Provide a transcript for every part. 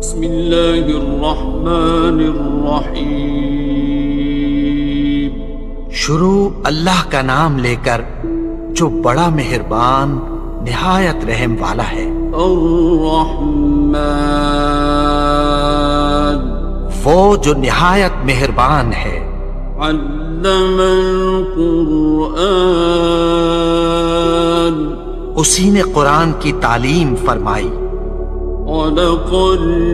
بسم اللہ الرحمن الرحیم۔ شروع اللہ کا نام لے کر جو بڑا مہربان نہایت رحم والا ہے۔ الرحمن، وہ جو نہایت مہربان ہے۔ علم القرآن، اسی نے قرآن کی تعلیم فرمائی۔ خلق الانسان،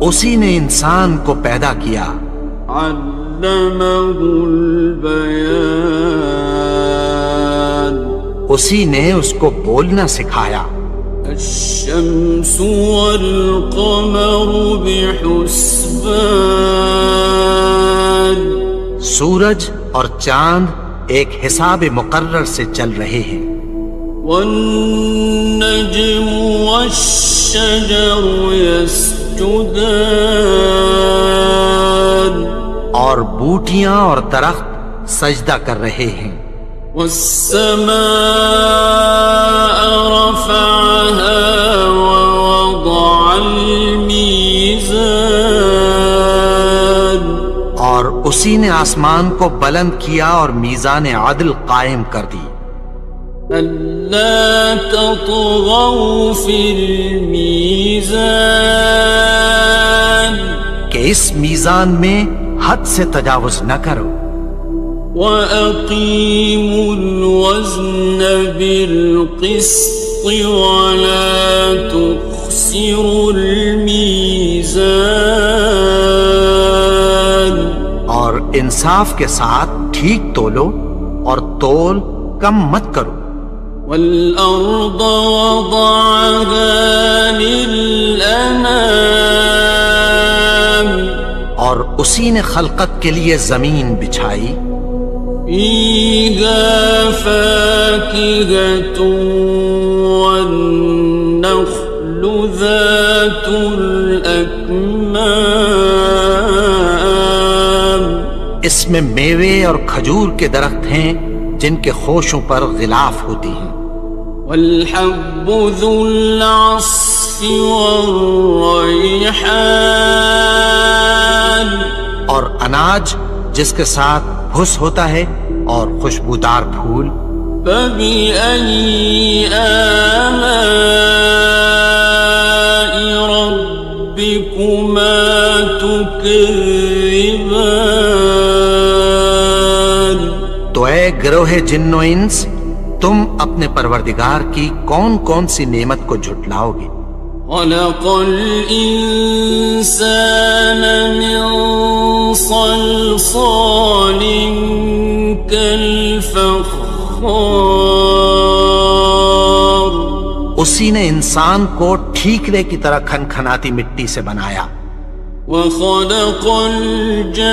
اسی نے انسان کو پیدا کیا۔ علمہ البیان، اسی نے اس کو بولنا سکھایا۔ الشمس والقمر بحسبان، سورج اور چاند ایک حساب مقرر سے چل رہے ہیں۔ والنجم والشجر يسجدان، اور بوٹیاں اور درخت سجدہ کر رہے ہیں۔ والسماء رفعها ووضع الميزان، اور اسی نے آسمان کو بلند کیا اور میزان عدل قائم کر دی۔ ألا تطغوا في الميزان، کہ اس میزان میں حد سے تجاوز نہ کرو۔ وَأَقِيمُوا الْوَزْنَ بِالْقِسْطِ وَلَا تُخْسِرُوا الْمِيزَانَ، اور انصاف کے ساتھ ٹھیک تولو اور تول کم مت کرو۔ وَالْأَرْضَ وَضَعَهَا لِلْأَنَامِ، اور اسی نے خلقت کے لیے زمین بچھائی۔ فِيهَا فَاكِهَةٌ وَالنَّخْلُ ذَاتُ الْأَكْمَامِ، اس میں میوے اور کھجور کے درخت ہیں جن کے خوشوں پر غلاف ہوتی ہیں۔ وَالْحَبُّ ذُو الْعَصْفِ وَالرَّيْحَانِ، اور اناج جس کے ساتھ بھس ہوتا ہے اور خوشبودار پھول۔ فَبِأَيِّ آلَاءِ رَبِّكُمَا تُكَذِّبَانِ، تو اے گروہ جن و انس، تم اپنے پروردگار کی کون کون سی نعمت کو جھٹلاؤ گے؟ خَلَقَ الْإِنسَانَ مِنْ صَلْصَالٍ كَالْفَخَّارِ، اسی نے انسان کو ٹھیکرے کی طرح کھنکھناتی مٹی سے بنایا۔ وَخَلَقَ الْجَانَّ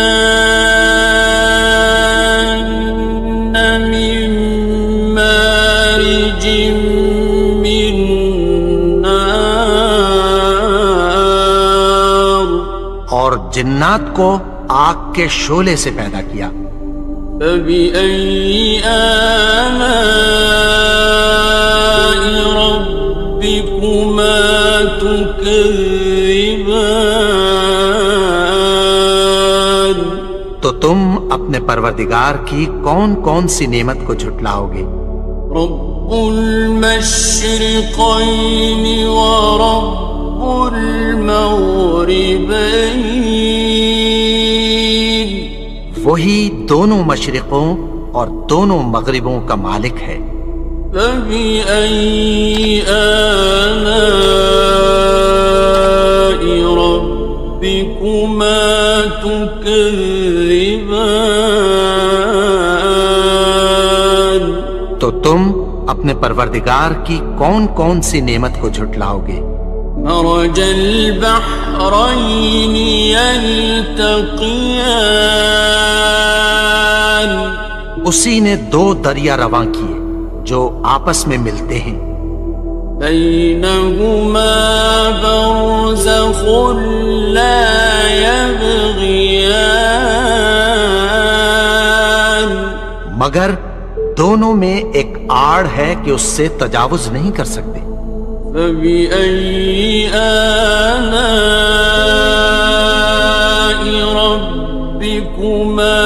مِن مَّارِجٍ مِّن نَّارٍ، اور جنات کو آگ کے شعلے سے پیدا کیا۔ فَبِأَيِّ آلَاءِ رَبِّكُمَا تُكَذِّبَانِ، تو تم اپنے پروردگار کی کون کون سی نعمت کو جھٹلاؤ گے؟ رب المشرقین ورب المغربین، وہی دونوں مشرقوں اور دونوں مغربوں کا مالک ہے۔ فَبِأَيِّ آلَاءِ رَبِّكُمَا تُكَذِّبَانِ، تو تم اپنے پروردگار کی کون کون سی نعمت کو جھٹلاؤ گے؟ مرج البحرین یلتقیان، اسی نے دو دریا رواں کیے جو آپس میں ملتے ہیں۔ بینہما برزخ لا یبغیان، مگر دونوں میں ایک آڑ ہے کہ اس سے تجاوز نہیں کر سکتے۔ فبأي آلاء ربكما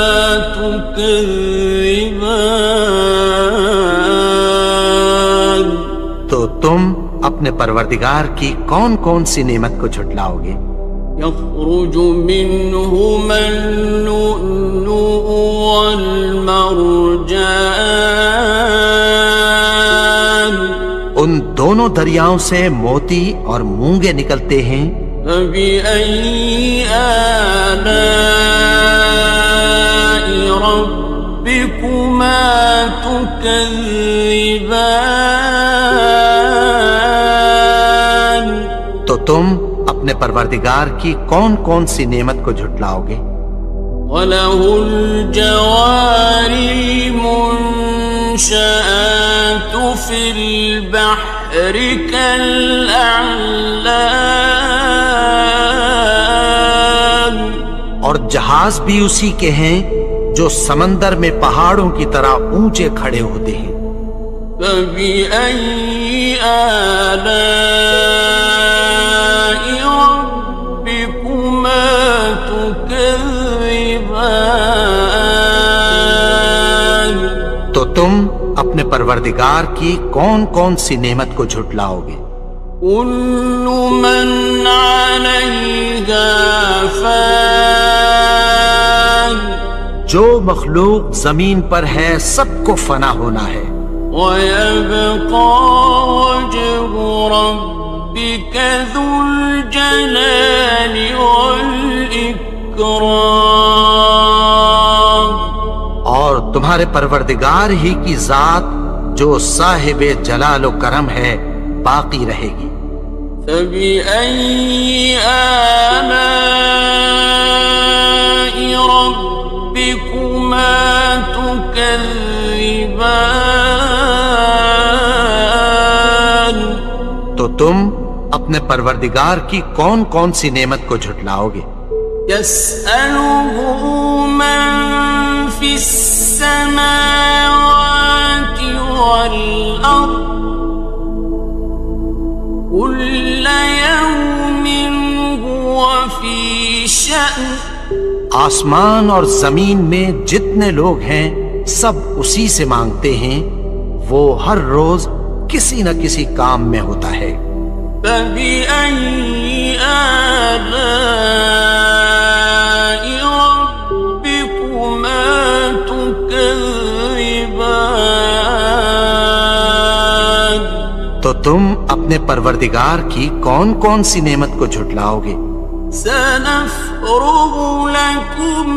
تكذبان؟ تو تم اپنے پروردگار کی کون کون سی نعمت کو جھٹلاؤ گے؟ يخرج منهما اللؤلؤ والمرجان، ان دونوں دریاؤں سے موتی اور مونگے نکلتے ہیں۔ فبأي آلاء ربكما تكذبان؟ تو تم اپنے پروردگار کی کون کون سی نعمت کو جھٹلاؤ گے؟ وَلَهُ الْجَوَارِ الْمُنشَآتُ فِي الْبَحْرِ كَالْأَعْلَامِ، اور جہاز بھی اسی کے ہیں جو سمندر میں پہاڑوں کی طرح اونچے کھڑے ہوتے ہیں۔ فَبِأَيِّ آلَاءِ رَبِّكُمَا تُكَذِّبَانِ؟ تو تم اپنے پروردگار کی کون کون سی نعمت کو جھٹلاؤ گے؟ كُلُّ مَنْ عَلَيْهَا فَانٍ، جو مخلوق زمین پر ہے سب کو فنا ہونا ہے۔ وَيَبْقَى وَجْهُ رَبِّكَ ذُو الْجَلَالِ وَالْإِكْرَامِ، اور تمہارے پروردگار ہی کی ذات جو صاحب جلال و کرم ہے باقی رہے گی۔ فَبِأَيِّ آلَاءِ رَبِّكُمَا تُكَذِّبَانِ؟ تو تم اپنے پروردگار کی کون کون سی نعمت کو جھٹلاؤ گے؟ يَسْأَلُهُ مَن فِي السَّمَاوَاتِ وَالْأَرْضِ كُلَّ يَوْمٍ هُوَ فِي شَأْنٍ، آسمان اور زمین میں جتنے لوگ ہیں سب اسی سے مانگتے ہیں، وہ ہر روز کسی نہ کسی کام میں ہوتا ہے۔ فَبِأَيِّ آلَاءِ رَبِّكُمَا تُكَذِّبَانِ؟ تو تم اپنے پروردگار کی کون کون سی نعمت کو جھٹلاؤ گے؟ سَنَفْرُغُ لَكُمْ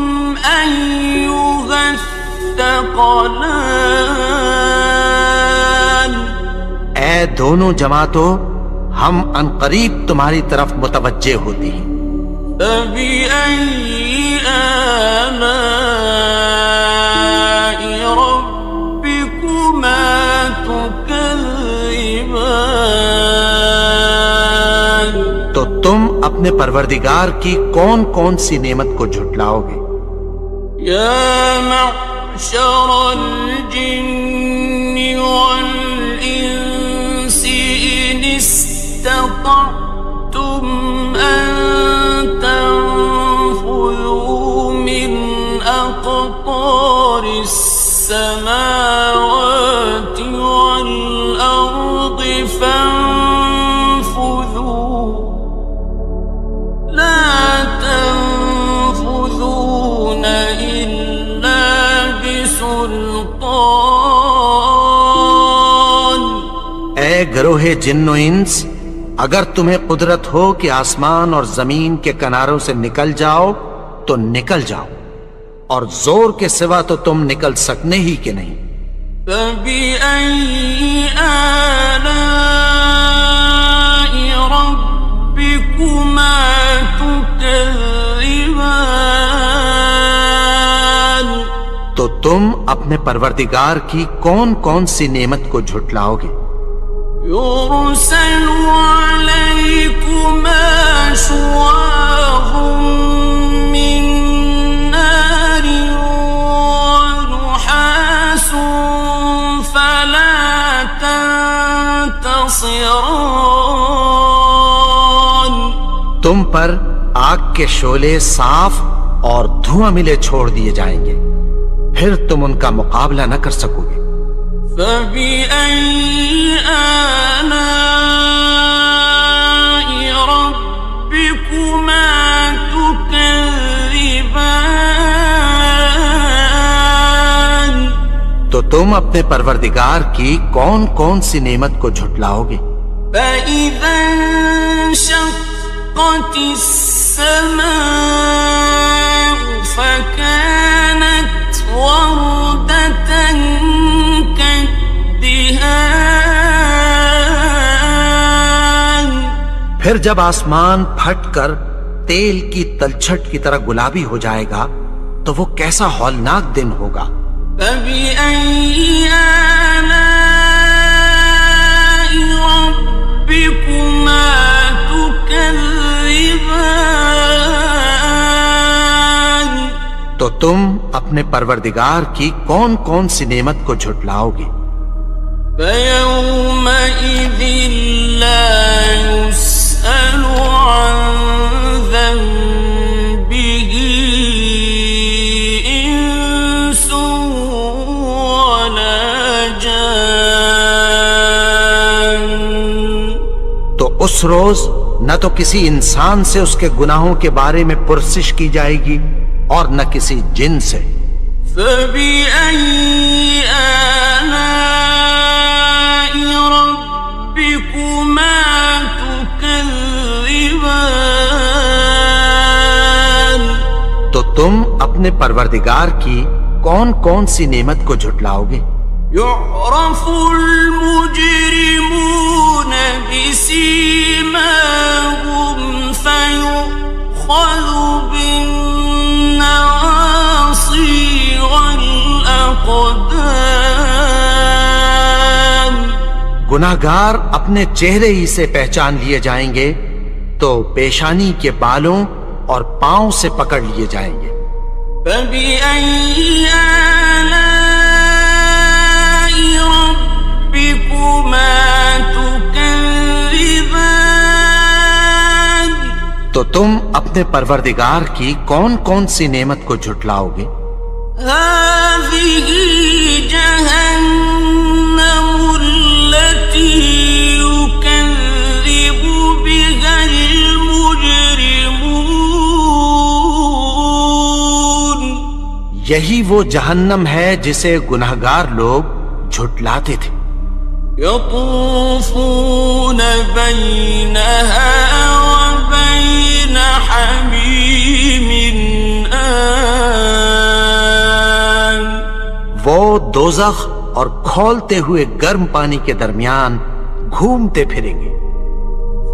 أَيُّهَ الثَّقَلَانِ، اے دونوں جماعتوں، ہم عنقریب تمہاری طرف متوجہ ہوتے ہیں۔ فَبِأَيِّ آلَاءِ رَبِّكُمَا تُكَذِّبَانِ؟ تو تم اپنے پروردگار کی کون کون سی نعمت کو جھٹلاؤ گے؟ يَا مَعْشَرَ الْجِنِّ وَالْإِنسِ إِنِ اسْتَطَعْتُمْ أَن تَنفُذُوا مِنْ أَقْطَارِ السَّمَاوَاتِ وَالْأَرْضِ فَانفُذُوا لَا تَنفُذُونَ إِلَّا بِسُلْطَانٍ۔ اے گروہ جن و انس، اگر تمہیں قدرت ہو کہ آسمان اور زمین کے کناروں سے نکل جاؤ تو نکل جاؤ، اور زور کے سوا تو تم نکل سکنے ہی کہ نہیں۔ فَبِأَيِّ آلَاءِ رَبِّكُمَا تُكَذِّبَانِ؟ تو تم اپنے پروردگار کی کون کون سی نعمت کو جھٹلاؤ گے؟ يُرْسَلُ عَلَيْكُمَا شُوَاظٌ مِّن نَّارٍ وَنُحَاسٌ فَلَا ينتصران. تم پر آگ کے شعلے صاف اور دھواں ملے چھوڑ دیے جائیں گے، پھر تم ان کا مقابلہ نہ کر سکو گے۔ فبأي آلاء ربكما تكذبان. تو تم اپنے پروردگار کی کون کون سی نعمت کو جھٹلاؤ گے؟ فإذا انشقت السماء فكانت وردة كالدهان. پھر جب آسمان پھٹ کر تیل کی تلچھٹ کی طرح گلابی ہو جائے گا تو وہ کیسا ہولناک دن ہوگا۔ فبأي آلاء ربكما تكذبان. تو تم اپنے پروردگار کی کون کون سی نعمت کو جھٹلاؤ گے؟ فيومئذ لا يسأل عن ذنبه إنس ولا جان. تو اس روز نہ تو کسی انسان سے اس کے گناہوں کے بارے میں پرسش کی جائے گی اور نہ کسی جن سے۔ فبأي آلاء ربكما تكذبان. تو تم اپنے پروردگار کی کون کون سی نعمت کو جھٹلاؤ گے؟ يعرف المجرمون بسيماهم فيؤخذ بالنواصي والأقدام. گناہگار اپنے چہرے ہی سے پہچان لیے جائیں گے تو پیشانی کے بالوں اور پاؤں سے پکڑ لیے جائیں گے۔ فبأي آلاء ربكما تكذبان. تو تم اپنے پروردگار کی کون کون سی نعمت کو جھٹلاؤ گے؟ هذه جهنم التي يكذب بها المجرمون. یہی وہ جہنم ہے جسے گناہگار لوگ جھٹلاتے تھے۔ يطوفون بينها وبين حميم آن. وہ دوزخ اور کھولتے ہوئے گرم پانی کے درمیان گھومتے پھریں گے۔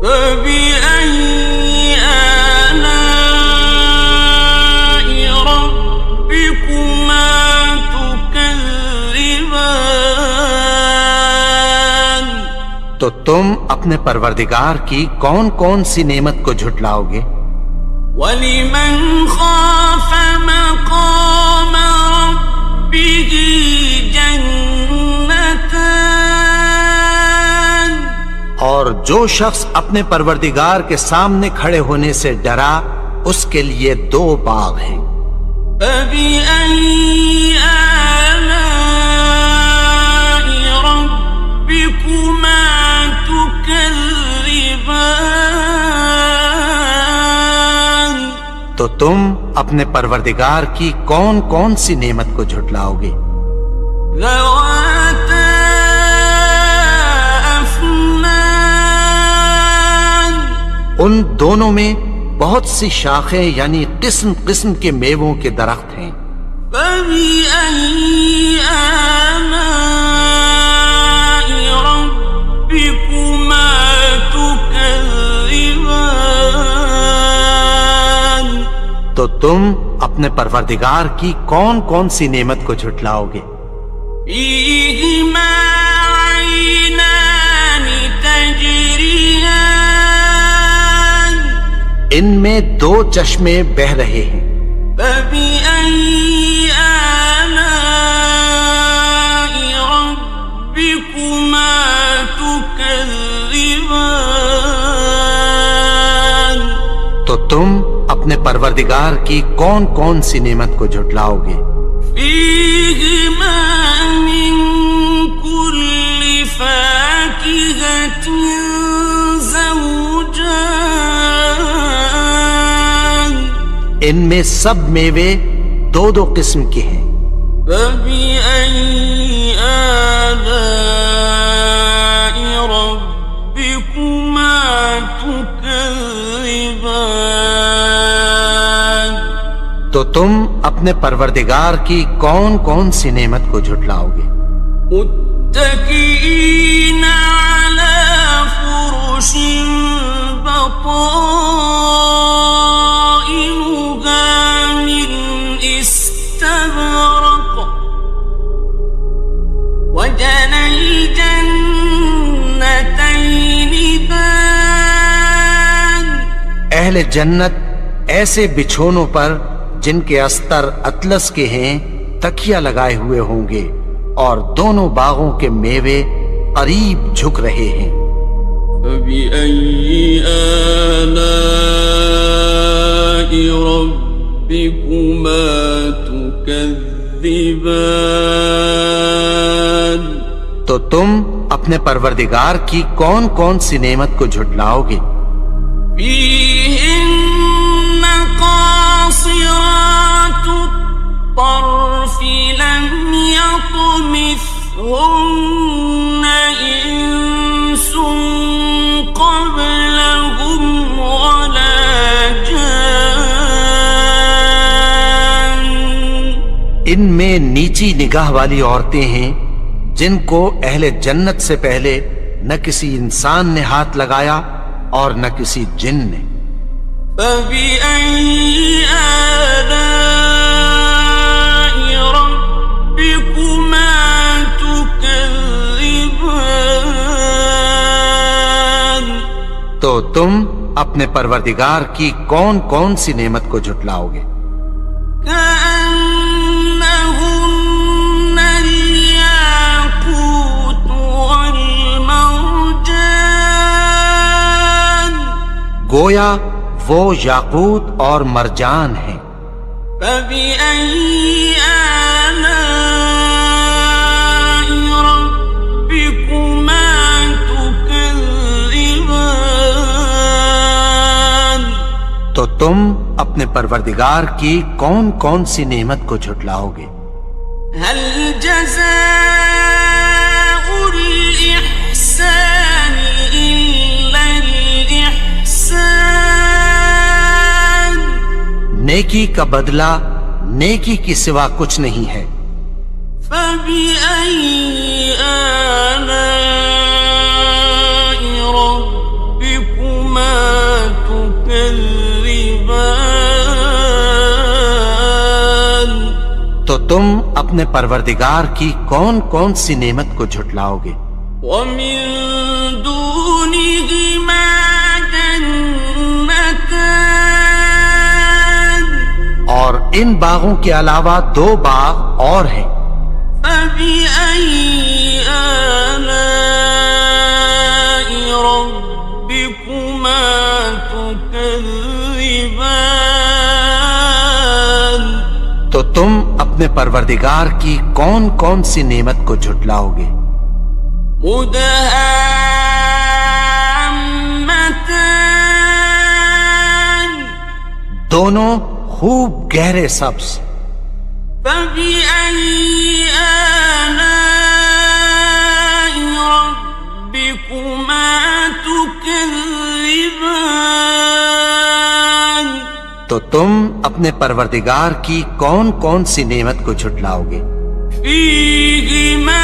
فبأي آلاء ربكما تكذبان. تو تم اپنے پروردگار کی کون کون سی نعمت کو جھٹلاؤ گے؟ وَلِمَنْ خَافَ مَقَامَ رَبِّهِ جَنَّتَانِ. اور جو شخص اپنے پروردگار کے سامنے کھڑے ہونے سے ڈرا اس کے لیے دو باغ ہیں۔ فَبِأَيِّ آلَاءِ رَبِّكُمَا تُكَذِّبَانِ. تو تم اپنے پروردگار کی کون کون سی نعمت کو جھٹلاؤ گے؟ ذَوَاتَا أَفْنَانٍ. ان دونوں میں بہت سی شاخیں یعنی قسم قسم کے میووں کے درخت ہیں۔ فَبِأَيِّ آلَاءِ رَبِّكُمَا تُكَذِّبَانِ. تو تم اپنے پروردگار کی کون کون سی نعمت کو جھٹلاؤ گے؟ فِيهِمَا عَيْنَانِ تَجْرِيَانِ. ان میں دو چشمے بہ رہے ہیں۔ فَبِأَيِّ آلَاءِ رَبِّكُمَا تُكَذِّبَانِ. تكذبان تو تم اپنے پروردگار کی کون کون سی نعمت کو جھٹلاؤ گے؟ فيهما من كل فاكهة زوجان ان میں سب میوے دو دو قسم کے ہیں۔ فبأي آلاء ربكما تكذبان تو تم اپنے پروردگار کی کون کون سی نعمت کو جھٹلاؤ گے؟ متكئين على فرش بطائنها من استبرق وجنى الجنتين دان اہل جنت ایسے بچھونوں پر جن کے استر اطلس کے ہیں تکیہ لگائے ہوئے ہوں گے، اور دونوں باغوں کے میوے قریب جھک رہے ہیں۔ فبأي آلاء ربكما تكذبان تو تم اپنے پروردگار کی کون کون سی نعمت کو جھٹلاؤ گے؟ فيهن قاصرات الطرف لم يطمثهن إنس قبلهم ولا جان ان میں نیچی نگاہ والی عورتیں ہیں جن کو اہل جنت سے پہلے نہ کسی انسان نے ہاتھ لگایا اور نہ کسی جن نے۔ فبأي آلاء ربكما تكذبان تو تم اپنے پروردگار کی کون کون سی نعمت کو جھٹلاؤ گے؟ كأنهن الياقوت والمرجان گویا وہ یاقوت اور مرجان ہیں۔ فبأي آلاء ربكما تكذبان تو تم اپنے پروردگار کی کون کون سی نعمت کو جھٹلاؤ گے؟ هل جزاء الإحسان إلا الإحسان نیکی کا بدلہ نیکی کی سوا کچھ نہیں ہے۔ فبأي آلاء ربكما تكذبان تو تم اپنے پروردگار کی کون کون سی نعمت کو جھٹلاؤ گے؟ ومن دونهما جنتان اور ان باغوں کے علاوہ دو باغ اور ہیں۔ فبأي آلاء ربكما تكذبان تو تم اپنے پروردگار کی کون کون سی نعمت کو جھٹلاؤ گے؟ مدهامتان دونوں خوب گہرے سبز۔ فبأي آلاء ربكما تكذبان تو تم اپنے پروردگار کی کون کون سی نعمت کو جھٹلاؤ گے؟ فيهما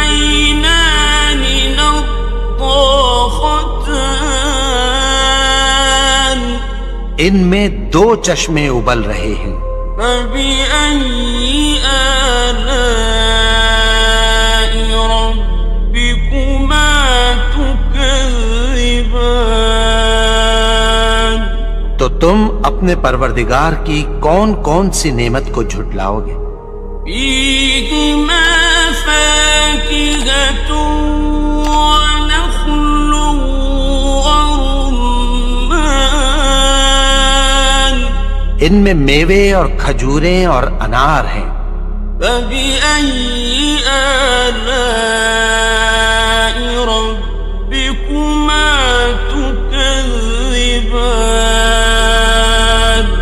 عينان نضاختان ان میں دو چشمے ابل رہے ہیں۔ فبأي آلاء ربكما تكذبان تو تم اپنے پروردگار کی کون کون سی نعمت کو جھٹلاؤ گے؟ فيهما فاكهة ونخل ان میں میوے اور کھجوریں اور انار ہیں۔ فبأي آلاء ربكما تكذبان؟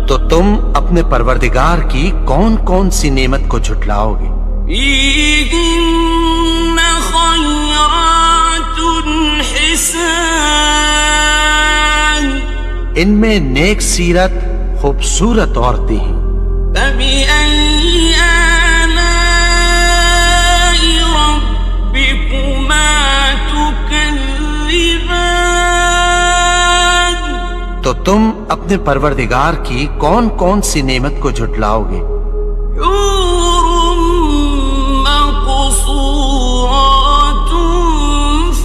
تو تم اپنے پروردگار کی کون کون سی نعمت کو جھٹلاؤ گے؟ فيهن خيرات حسان، ان میں نیک سیرت خوبصورت عورتیں ہیں۔ فبأي آلاء ربكما تكذبان؟ تو تم اپنے پروردگار کی کون کون سی نعمت کو جھٹلاؤ گے؟ حور مقصورات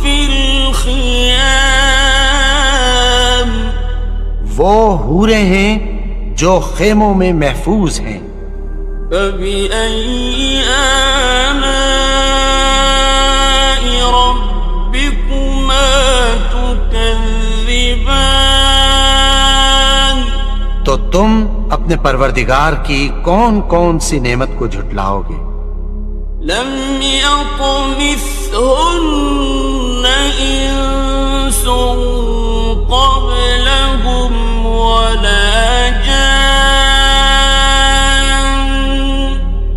في الخيام، وہ حوریں ہیں جو خیموں میں محفوظ ہیں۔ فبأي آلاء ربكما تكذبان؟ تو تم اپنے پروردگار کی کون کون سی نعمت کو جھٹلاؤ گے؟ لم يطمثهن إنس قبلهم ولا جان،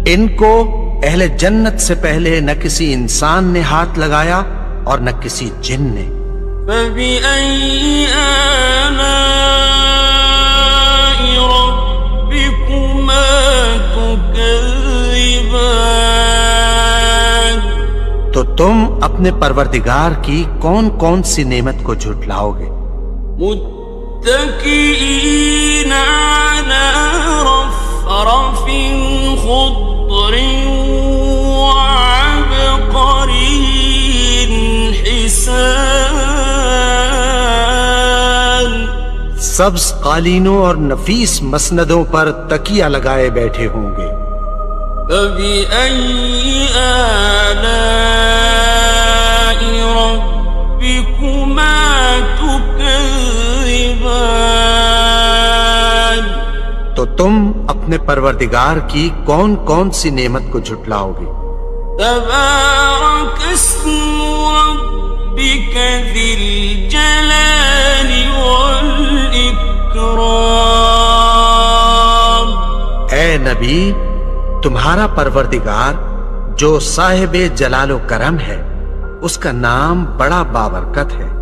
ان کو اہل جنت سے پہلے نہ کسی انسان نے ہاتھ لگایا اور نہ کسی جن نے۔ فبأي آلاء ربكما تكذبان؟ تو تم اپنے پروردگار کی کون کون سی نعمت کو جھٹلاؤ گے؟ متكئين على رفرف خضر وعبقري حسان، سبز قالینوں اور نفیس مسندوں پر تکیہ لگائے بیٹھے ہوں گے۔ فبأي آلاء ربكما تكذبان؟ تو تم اپنے پروردگار کی کون کون سی نعمت کو جھٹلاؤ گے؟ تبارك اسم ربك ذي الجلال والإكرام۔ اے نبی، تمہارا پروردگار جو صاحب جلال و کرم ہے، اس کا نام بڑا بابرکت ہے۔